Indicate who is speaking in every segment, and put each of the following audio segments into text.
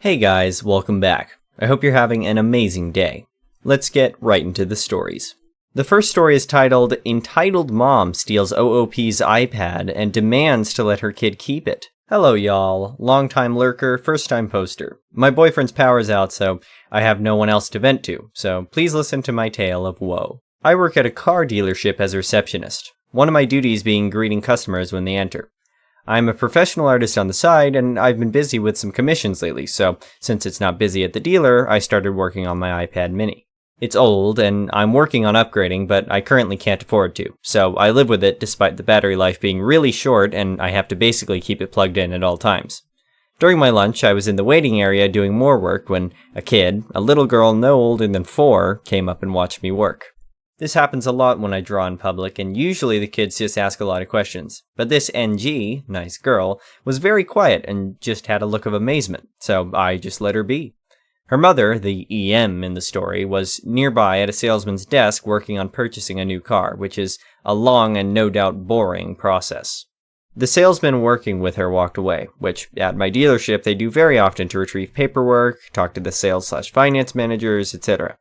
Speaker 1: Hey guys, welcome back. I hope you're having an amazing day. Let's get right into the stories. The first story is titled, Entitled Mom Steals OOP's iPad and Demands to Let Her Kid Keep It. Hello y'all, long-time lurker, first-time poster. My boyfriend's power's out, so I have no one else to vent to, so please listen to my tale of woe. I work at a car dealership as a receptionist, one of my duties being greeting customers when they enter. I'm a professional artist on the side, and I've been busy with some commissions lately, so since it's not busy at the dealer, I started working on my iPad mini. It's old, and I'm working on upgrading, but I currently can't afford to, so I live with it despite the battery life being really short, and I have to basically keep it plugged in at all times. During my lunch, I was in the waiting area doing more work when a kid, a little girl no older than 4, came up and watched me work. This happens a lot when I draw in public, and usually the kids just ask a lot of questions. But this NG, nice girl, was very quiet and just had a look of amazement, so I just let her be. Her mother, the EM in the story, was nearby at a salesman's desk working on purchasing a new car, which is a long and no doubt boring process. The salesman working with her walked away, which at my dealership they do very often to retrieve paperwork, talk to the sales/finance managers, etc.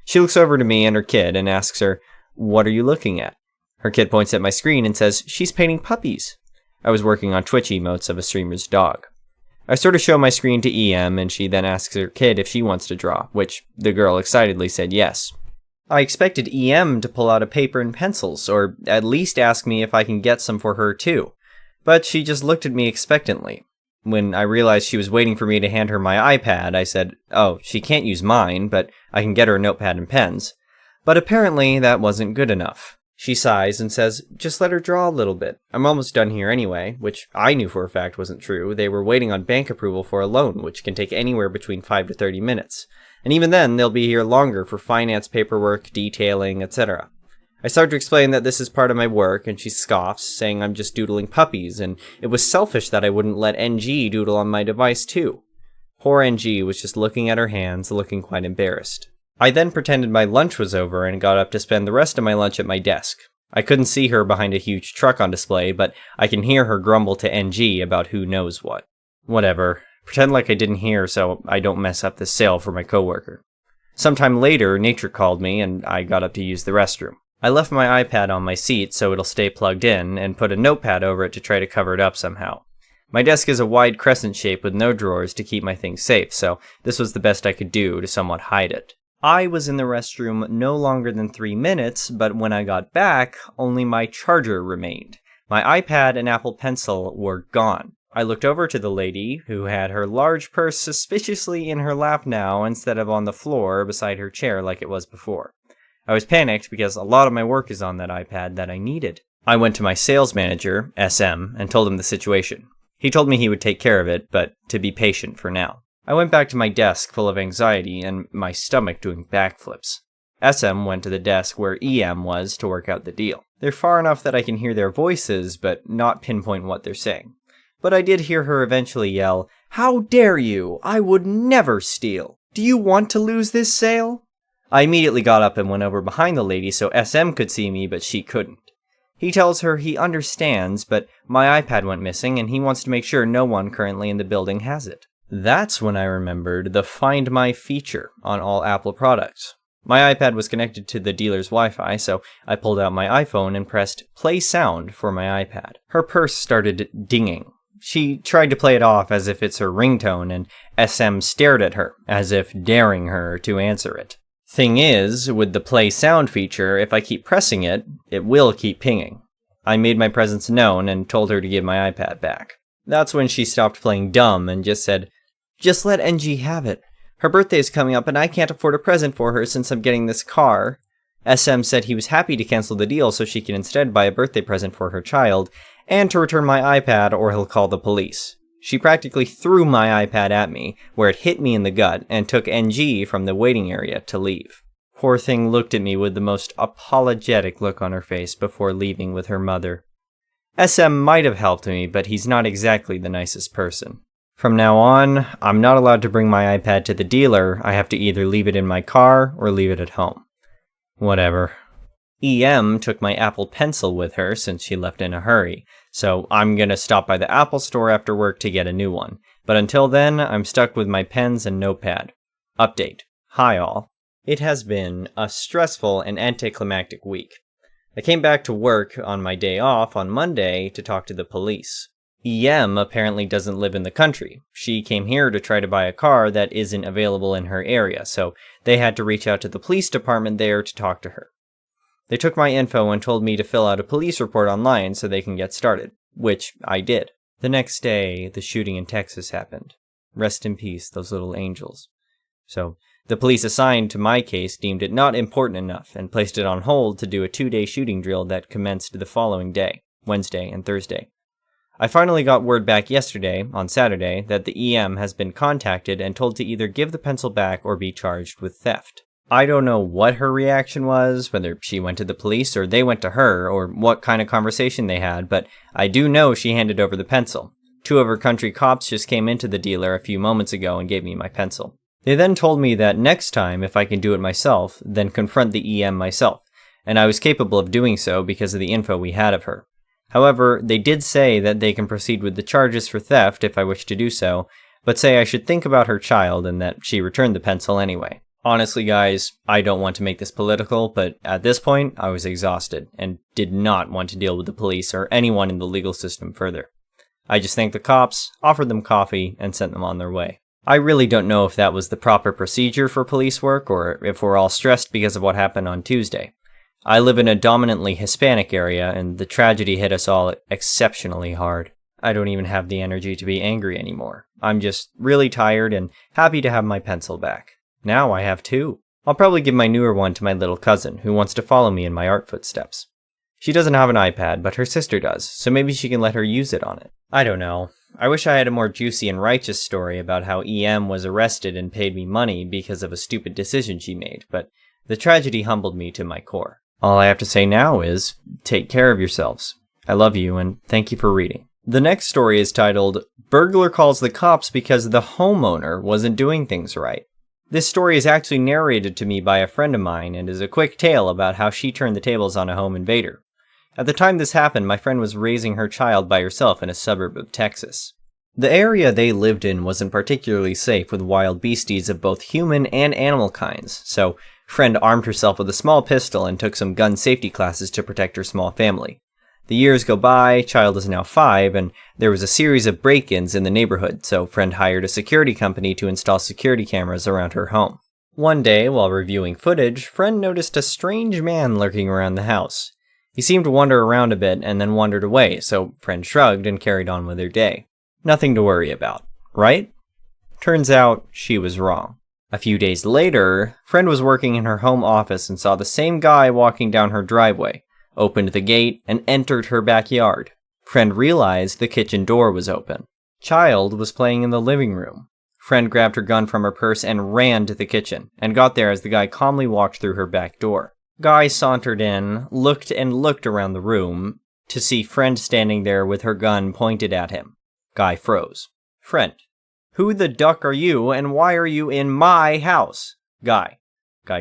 Speaker 1: She looks over to me and her kid and asks her, "What are you looking at?" Her kid points at my screen and says, "She's painting puppies." I was working on Twitch emotes of a streamer's dog. I sort of show my screen to EM and she then asks her kid if she wants to draw, which the girl excitedly said yes. I expected EM to pull out a paper and pencils, or at least ask me if I can get some for her too. But she just looked at me expectantly. When I realized she was waiting for me to hand her my iPad, I said, "Oh, she can't use mine, but I can get her a notepad and pens." But apparently that wasn't good enough. She sighs and says, "Just let her draw a little bit. I'm almost done here anyway," which I knew for a fact wasn't true. They were waiting on bank approval for a loan, which can take anywhere between 5 to 30 minutes. And even then, they'll be here longer for finance paperwork, detailing, etc. I start to explain that this is part of my work, and she scoffs, saying I'm just doodling puppies, and it was selfish that I wouldn't let NG doodle on my device too. Poor NG was just looking at her hands, looking quite embarrassed. I then pretended my lunch was over and got up to spend the rest of my lunch at my desk. I couldn't see her behind a huge truck on display, but I can hear her grumble to NG about who knows what. Whatever. Pretend like I didn't hear so I don't mess up the sale for my coworker. Sometime later, Nature called me, and I got up to use the restroom. I left my iPad on my seat so it'll stay plugged in, and put a notepad over it to try to cover it up somehow. My desk is a wide crescent shape with no drawers to keep my things safe, so this was the best I could do to somewhat hide it. I was in the restroom no longer than 3 minutes, but when I got back, only my charger remained. My iPad and Apple Pencil were gone. I looked over to the lady, who had her large purse suspiciously in her lap now instead of on the floor beside her chair like it was before. I was panicked because a lot of my work is on that iPad that I needed. I went to my sales manager, SM, and told him the situation. He told me he would take care of it, but to be patient for now. I went back to my desk full of anxiety and my stomach doing backflips. SM went to the desk where EM was to work out the deal. They're far enough that I can hear their voices, but not pinpoint what they're saying. But I did hear her eventually yell, "How dare you! I would never steal! Do you want to lose this sale?" I immediately got up and went over behind the lady so SM could see me, but she couldn't. He tells her he understands, but my iPad went missing and he wants to make sure no one currently in the building has it. That's when I remembered the Find My feature on all Apple products. My iPad was connected to the dealer's Wi-Fi, so I pulled out my iPhone and pressed play sound for my iPad. Her purse started dinging. She tried to play it off as if it's her ringtone, and SM stared at her, as if daring her to answer it. Thing is, with the play sound feature, if I keep pressing it, it will keep pinging. I made my presence known and told her to give my iPad back. That's when she stopped playing dumb and just said, "Just let NG have it. Her birthday is coming up and I can't afford a present for her since I'm getting this car." SM said he was happy to cancel the deal so she can instead buy a birthday present for her child, and to return my iPad or he'll call the police. She practically threw my iPad at me, where it hit me in the gut, and took NG from the waiting area to leave. Poor thing looked at me with the most apologetic look on her face before leaving with her mother. SM might have helped me, but he's not exactly the nicest person. From now on, I'm not allowed to bring my iPad to the dealer. I have to either leave it in my car or leave it at home. Whatever. EM took my Apple Pencil with her since she left in a hurry, so I'm gonna stop by the Apple store after work to get a new one. But until then, I'm stuck with my pens and notepad. Update. Hi all. It has been a stressful and anticlimactic week. I came back to work on my day off on Monday to talk to the police. EM apparently doesn't live in the country. She came here to try to buy a car that isn't available in her area, so they had to reach out to the police department there to talk to her. They took my info and told me to fill out a police report online so they can get started, which I did. The next day, the shooting in Texas happened. Rest in peace, those little angels. So, the police assigned to my case deemed it not important enough and placed it on hold to do a 2-day shooting drill that commenced the following day, Wednesday and Thursday. I finally got word back yesterday, on Saturday, that the EM has been contacted and told to either give the pencil back or be charged with theft. I don't know what her reaction was, whether she went to the police or they went to her, or what kind of conversation they had, but I do know she handed over the pencil. 2 of her country cops just came into the dealer a few moments ago and gave me my pencil. They then told me that next time, if I can do it myself, then confront the EM myself, and I was capable of doing so because of the info we had of her. However, they did say that they can proceed with the charges for theft if I wish to do so, but say I should think about her child and that she returned the pencil anyway. Honestly, guys, I don't want to make this political, but at this point, I was exhausted and did not want to deal with the police or anyone in the legal system further. I just thanked the cops, offered them coffee, and sent them on their way. I really don't know if that was the proper procedure for police work or if we're all stressed because of what happened on Tuesday. I live in a dominantly Hispanic area, and the tragedy hit us all exceptionally hard. I don't even have the energy to be angry anymore. I'm just really tired and happy to have my pencil back. Now I have 2. I'll probably give my newer one to my little cousin, who wants to follow me in my art footsteps. She doesn't have an iPad, but her sister does, so maybe she can let her use it on it. I don't know. I wish I had a more juicy and righteous story about how EM was arrested and paid me money because of a stupid decision she made, but the tragedy humbled me to my core. All I have to say now is, take care of yourselves. I love you, and thank you for reading. The next story is titled, Burglar Calls the Cops Because the Homeowner Wasn't Doing Things Right. This story is actually narrated to me by a friend of mine and is a quick tale about how she turned the tables on a home invader. At the time this happened, my friend was raising her child by herself in a suburb of Texas. The area they lived in wasn't particularly safe with wild beasties of both human and animal kinds, so friend armed herself with a small pistol and took some gun safety classes to protect her small family. The years go by, child is now 5, and there was a series of break-ins in the neighborhood, so friend hired a security company to install security cameras around her home. One day, while reviewing footage, friend noticed a strange man lurking around the house. He seemed to wander around a bit and then wandered away, so friend shrugged and carried on with her day. Nothing to worry about, right? Turns out, she was wrong. A few days later, friend was working in her home office and saw the same guy walking down her driveway, opened the gate, and entered her backyard. Friend realized the kitchen door was open. Child was playing in the living room. Friend grabbed her gun from her purse and ran to the kitchen, and got there as the guy calmly walked through her back door. Guy sauntered in, looked around the room, to see friend standing there with her gun pointed at him. Guy froze. Friend, who the duck are you, and why are you in my house? Guy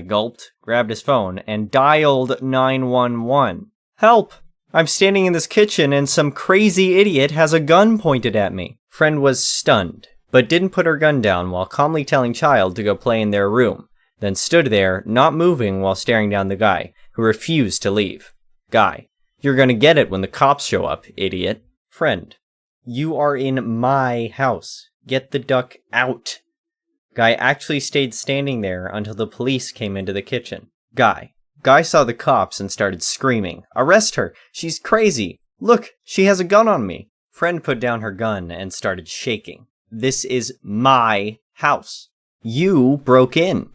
Speaker 1: gulped, grabbed his phone, and dialed 911. Help! I'm standing in this kitchen and some crazy idiot has a gun pointed at me. Friend was stunned, but didn't put her gun down while calmly telling child to go play in their room, then stood there, not moving while staring down the guy, who refused to leave. Guy, you're gonna get it when the cops show up, idiot. Friend, you are in my house. Get the duck out. Guy actually stayed standing there until the police came into the kitchen. Guy saw the cops and started screaming, "Arrest her! She's crazy! Look, she has a gun on me!" Friend put down her gun and started shaking. This is my house. You broke in.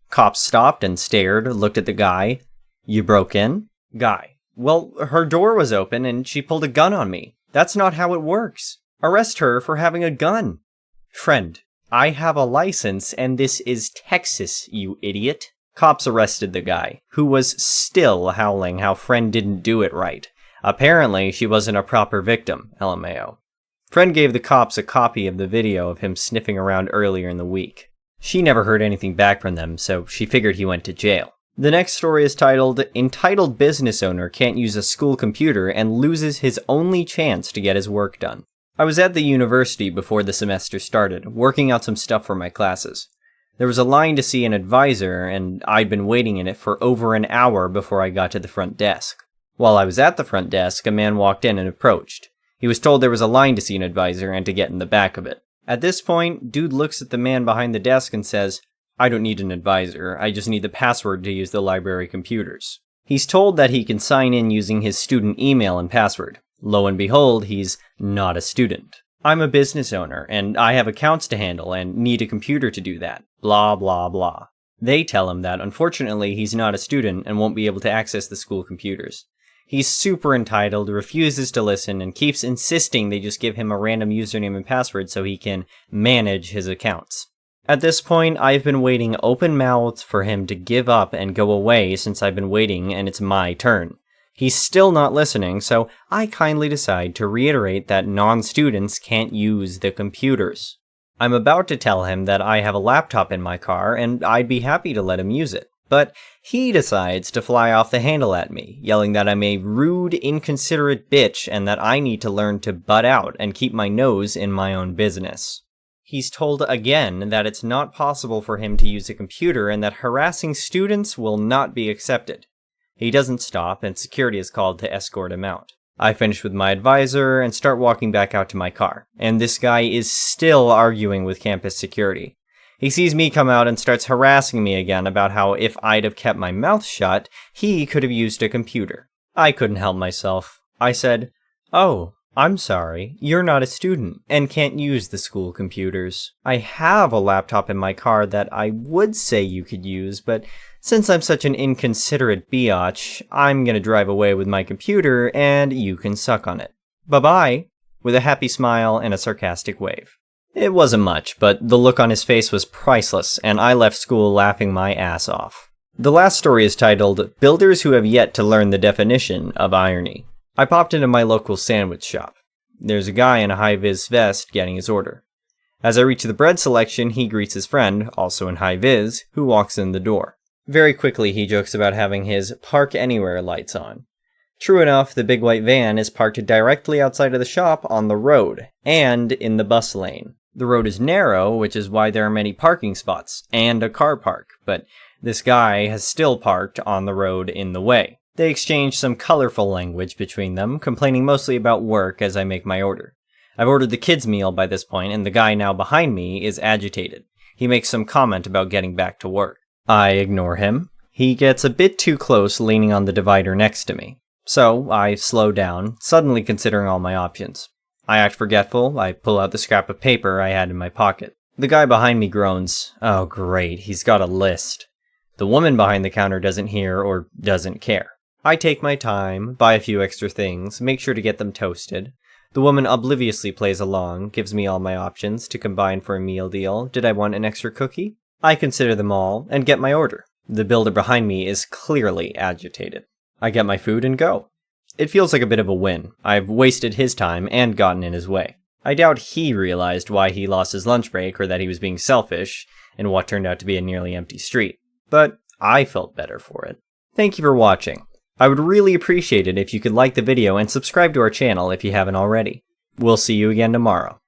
Speaker 1: Cops stopped and stared, looked at the guy. You broke in? Guy, well, her door was open and she pulled a gun on me. That's not how it works. Arrest her for having a gun. Friend, I have a license, and this is Texas, you idiot. Cops arrested the guy, who was still howling how friend didn't do it right. Apparently, she wasn't a proper victim, LMAO. Friend gave the cops a copy of the video of him sniffing around earlier in the week. She never heard anything back from them, so she figured he went to jail. The next story is titled, Entitled Business Owner Can't Use a School Computer and Loses His Only Chance to Get His Work Done. I was at the university before the semester started, working out some stuff for my classes. There was a line to see an advisor, and I'd been waiting in it for over an hour before I got to the front desk. While I was at the front desk, a man walked in and approached. He was told there was a line to see an advisor and to get in the back of it. At this point, dude looks at the man behind the desk and says, "I don't need an advisor, I just need the password to use the library computers." He's told that he can sign in using his student email and password. Lo and behold, he's not a student. "I'm a business owner, and I have accounts to handle and need a computer to do that. Blah, blah, blah." They tell him that unfortunately he's not a student and won't be able to access the school computers. He's super entitled, refuses to listen, and keeps insisting they just give him a random username and password so he can manage his accounts. At this point, I've been waiting open-mouthed for him to give up and go away since I've been waiting and it's my turn. He's still not listening, so I kindly decide to reiterate that non-students can't use the computers. I'm about to tell him that I have a laptop in my car and I'd be happy to let him use it. But he decides to fly off the handle at me, yelling that I'm a rude, inconsiderate bitch and that I need to learn to butt out and keep my nose in my own business. He's told again that it's not possible for him to use a computer and that harassing students will not be accepted. He doesn't stop and security is called to escort him out. I finish with my advisor and start walking back out to my car, and this guy is still arguing with campus security. He sees me come out and starts harassing me again about how if I'd have kept my mouth shut, he could have used a computer. I couldn't help myself. I said, "Oh, I'm sorry, you're not a student and can't use the school computers. I have a laptop in my car that I would say you could use, but since I'm such an inconsiderate biatch, I'm gonna drive away with my computer and you can suck on it. Bye-bye," with a happy smile and a sarcastic wave. It wasn't much, but the look on his face was priceless, and I left school laughing my ass off. The last story is titled, "Builders Who Have Yet to Learn the Definition of Irony." I popped into my local sandwich shop. There's a guy in a high-vis vest getting his order. As I reach the bread selection, he greets his friend, also in high-vis, who walks in the door. Very quickly, he jokes about having his Park Anywhere lights on. True enough, the big white van is parked directly outside of the shop on the road, and in the bus lane. The road is narrow, which is why there are many parking spots, and a car park, but this guy has still parked on the road in the way. They exchange some colorful language between them, complaining mostly about work as I make my order. I've ordered the kids' meal by this point, and the guy now behind me is agitated. He makes some comment about getting back to work. I ignore him. He gets a bit too close, leaning on the divider next to me. So I slow down, suddenly considering all my options. I act forgetful, I pull out the scrap of paper I had in my pocket. The guy behind me groans, "Oh great, he's got a list." The woman behind the counter doesn't hear or doesn't care. I take my time, buy a few extra things, make sure to get them toasted. The woman obliviously plays along, gives me all my options to combine for a meal deal. Did I want an extra cookie? I consider them all, and get my order. The builder behind me is clearly agitated. I get my food and go. It feels like a bit of a win. I've wasted his time and gotten in his way. I doubt he realized why he lost his lunch break or that he was being selfish in what turned out to be a nearly empty street. But I felt better for it. Thank you for watching. I would really appreciate it if you could like the video and subscribe to our channel if you haven't already. We'll see you again tomorrow.